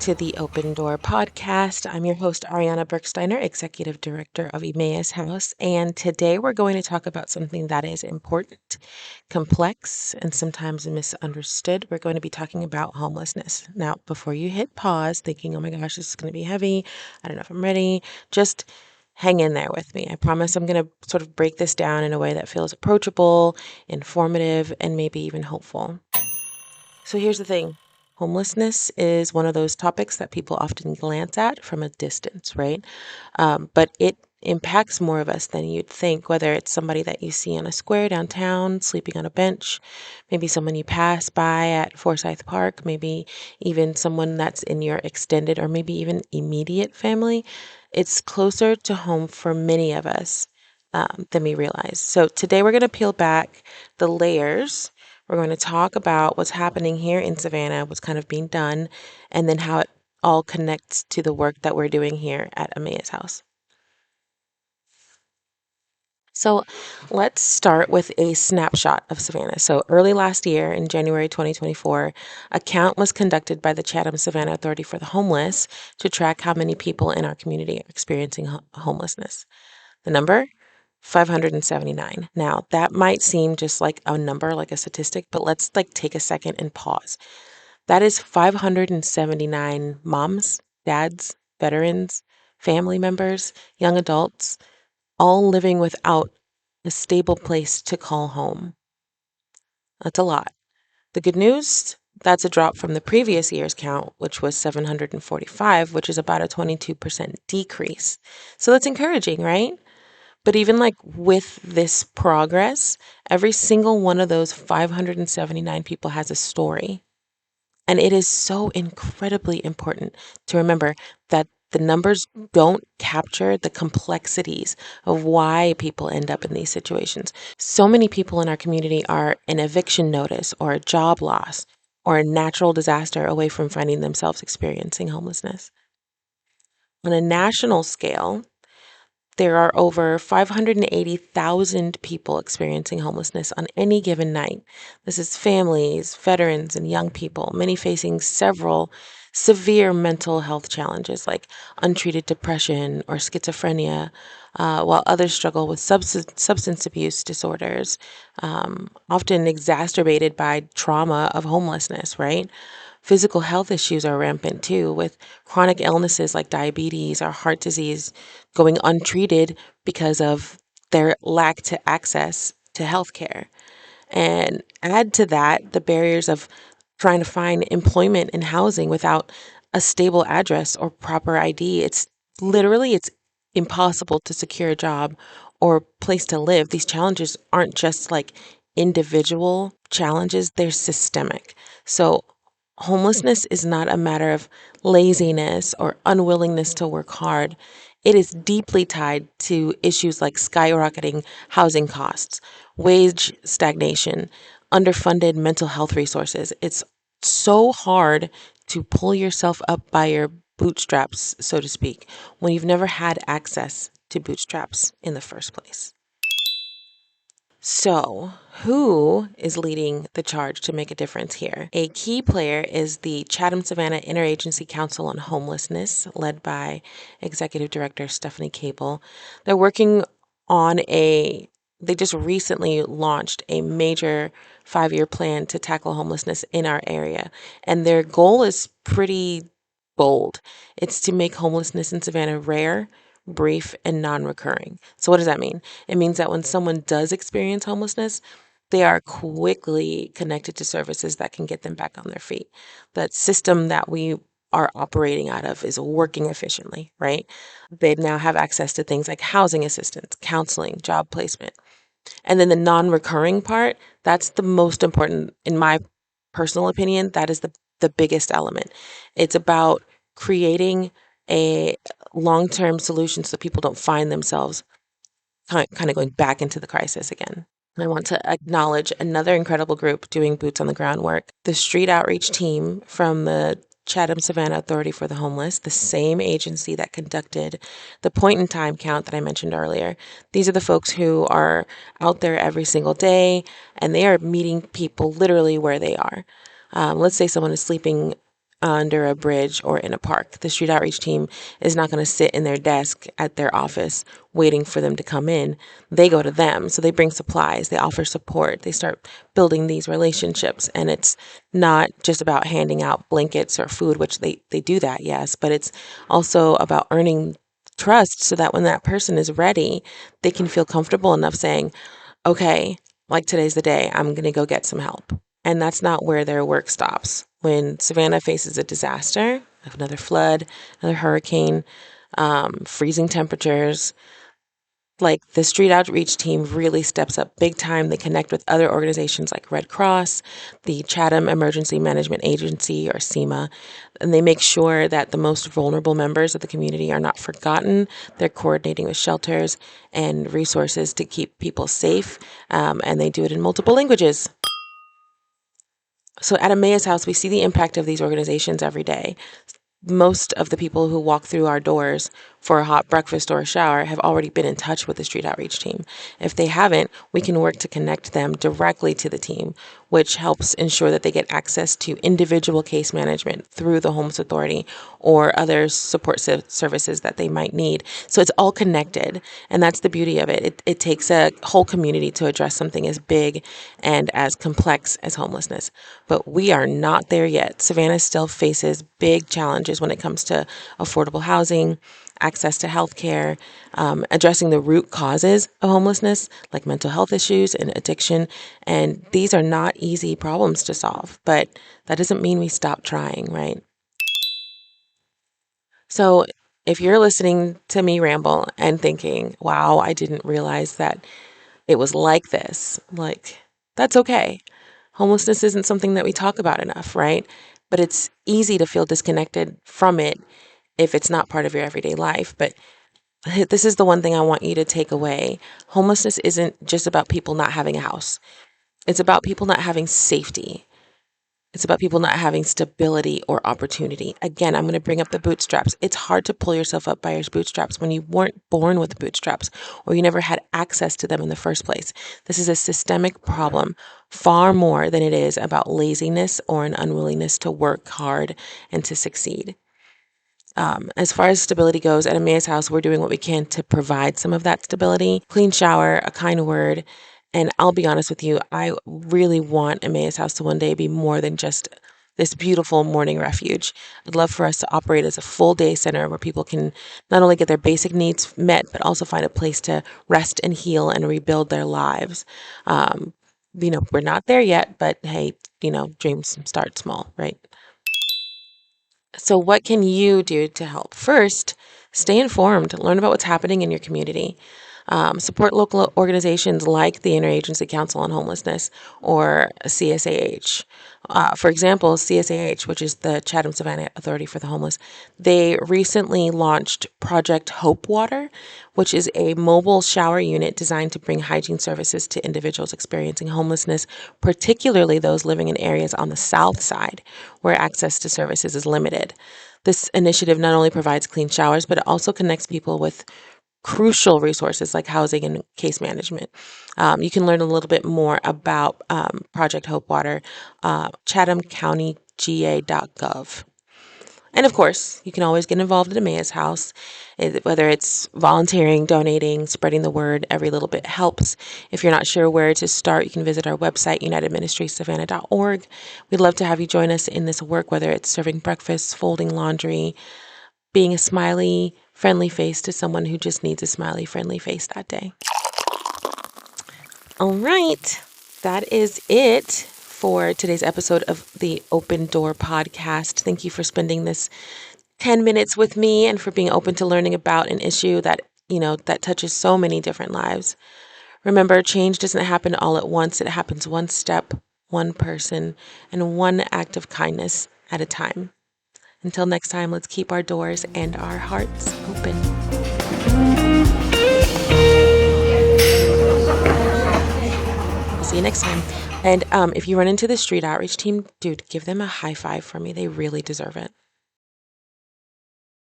to the Open Door podcast. I'm your host, Ariana Berksteiner, Executive Director of Emmaus House, and today we're going to talk about something that is important, complex, and sometimes misunderstood. We're going to be talking about homelessness. Now, before you hit pause thinking, oh my gosh, this is going to be heavy, I don't know if I'm ready, just hang in there with me. I promise I'm going to sort of break this down in a way that feels approachable, informative, and maybe even hopeful. So here's the thing. Homelessness is one of those topics that people often glance at from a distance, right? But it impacts more of us than you'd think, whether it's somebody that you see on a square downtown, sleeping on a bench, maybe someone you pass by at Forsyth Park, maybe even someone that's in your extended or maybe even immediate family. It's closer to home for many of us than we realize. So today we're going to peel back the layers. We're going to talk about what's happening here in Savannah, what's kind of being done, and then how it all connects to the work that we're doing here at Emmaus House. So let's start with a snapshot of Savannah. So early last year, in January 2024, a count was conducted by the Chatham-Savannah Authority for the Homeless to track how many people in our community are experiencing homelessness. The number? 579. Now, that might seem just like a number, like a statistic, but let's take a second and pause. That is 579 moms, dads, veterans, family members, young adults, all living without a stable place to call home. That's a lot. The good news, that's a drop from the previous year's count, which was 745, which is about a 22% decrease. So that's encouraging, right? But even with this progress, every single one of those 579 people has a story. And it is so incredibly important to remember that the numbers don't capture the complexities of why people end up in these situations. So many people in our community are an eviction notice or a job loss or a natural disaster away from finding themselves experiencing homelessness. On a national scale, there are over 580,000 people experiencing homelessness on any given night. This is families, veterans, and young people, many facing several severe mental health challenges like untreated depression or schizophrenia, while others struggle with substance abuse disorders, often exacerbated by trauma of homelessness, right? Physical health issues are rampant too, with chronic illnesses like diabetes or heart disease going untreated because of their lack to access to health care. And add to that the barriers of trying to find employment and housing without a stable address or proper ID. It's impossible to secure a job or place to live. These challenges aren't just individual challenges, they're systemic. So homelessness is not a matter of laziness or unwillingness to work hard. It is deeply tied to issues like skyrocketing housing costs, wage stagnation, underfunded mental health resources. It's so hard to pull yourself up by your bootstraps, so to speak, when you've never had access to bootstraps in the first place. So, who is leading the charge to make a difference here? A key player is the Chatham-Savannah Interagency Council on Homelessness, led by Executive Director Stephanie Cable. They're working on they just recently launched a major 5-year plan to tackle homelessness in our area. And their goal is pretty bold. It's to make homelessness in Savannah rare, brief, and non-recurring. So what does that mean? It means that when someone does experience homelessness, they are quickly connected to services that can get them back on their feet. That system that we are operating out of is working efficiently, right? They now have access to things like housing assistance, counseling, job placement. And then the non-recurring part, that's the most important, in my personal opinion. That is the biggest element. It's about creating a long-term solution so people don't find themselves kind of going back into the crisis again. I want to acknowledge another incredible group doing boots on the ground work. The street outreach team from the Chatham-Savannah Authority for the Homeless, the same agency that conducted the point-in-time count that I mentioned earlier. These are the folks who are out there every single day, and they are meeting people literally where they are. Let's say someone is sleeping under a bridge or in a park. The street outreach team is not going to sit in their desk at their office waiting for them to come in. They go to them. So they bring supplies, they offer support, they start building these relationships. And it's not just about handing out blankets or food, which they do that, yes, but it's also about earning trust so that when that person is ready, they can feel comfortable enough saying, okay, like today's the day, I'm going to go get some help. And that's not where their work stops. When Savannah faces a disaster, another flood, another hurricane, freezing temperatures, like the street outreach team really steps up big time. They connect with other organizations like Red Cross, the Chatham Emergency Management Agency, or SEMA, and they make sure that the most vulnerable members of the community are not forgotten. They're coordinating with shelters and resources to keep people safe, and they do it in multiple languages. So at Emmaus House, we see the impact of these organizations every day. Most of the people who walk through our doors for a hot breakfast or a shower have already been in touch with the street outreach team. If they haven't, we can work to connect them directly to the team, which helps ensure that they get access to individual case management through the Homeless Authority or other support services that they might need. So it's all connected, and that's the beauty of it. It takes a whole community to address something as big and as complex as homelessness. But we are not there yet. Savannah still faces big challenges when it comes to affordable housing, access to health care, addressing the root causes of homelessness, like mental health issues and addiction. And these are not easy problems to solve, but that doesn't mean we stop trying, right? So if you're listening to me ramble and thinking, wow, I didn't realize that it was like this, like, that's okay. Homelessness isn't something that we talk about enough, right? But it's easy to feel disconnected from it if it's not part of your everyday life. But this is the one thing I want you to take away. Homelessness isn't just about people not having a house. It's about people not having safety. It's about people not having stability or opportunity. Again, I'm going to bring up the bootstraps. It's hard to pull yourself up by your bootstraps when you weren't born with bootstraps or you never had access to them in the first place. This is a systemic problem far more than it is about laziness or an unwillingness to work hard and to succeed. As far as stability goes, at Emmaus House, we're doing what we can to provide some of that stability. Clean shower, a kind word, and I'll be honest with you, I really want Emmaus House to one day be more than just this beautiful morning refuge. I'd love for us to operate as a full day center where people can not only get their basic needs met, but also find a place to rest and heal and rebuild their lives. We're not there yet, but hey, dreams start small, right? So what can you do to help? First, stay informed, learn about what's happening in your community. Support local organizations like the Interagency Council on Homelessness or CSAH. For example, CSAH, which is the Chatham Savannah Authority for the Homeless, they recently launched Project Hope Water, which is a mobile shower unit designed to bring hygiene services to individuals experiencing homelessness, particularly those living in areas on the south side where access to services is limited. This initiative not only provides clean showers, but it also connects people with crucial resources like housing and case management. You can learn a little bit more about Project Hope Water, chathamcountyga.gov. And of course, you can always get involved at Emmaus House, whether it's volunteering, donating, spreading the word. Every little bit helps. If you're not sure where to start, you can visit our website, unitedministriessavannah.org. We'd love to have you join us in this work, whether it's serving breakfast, folding laundry, being a smiley, friendly face to someone who just needs a smiley, friendly face that day. All right, that is it for today's episode of the Open Door podcast. Thank you for spending this 10 minutes with me and for being open to learning about an issue that, that touches so many different lives. Remember, change doesn't happen all at once. It happens one step, one person, and one act of kindness at a time. Until next time, let's keep our doors and our hearts open. I'll see you next time. And if you run into the street outreach team, dude, give them a high five for me. They really deserve it.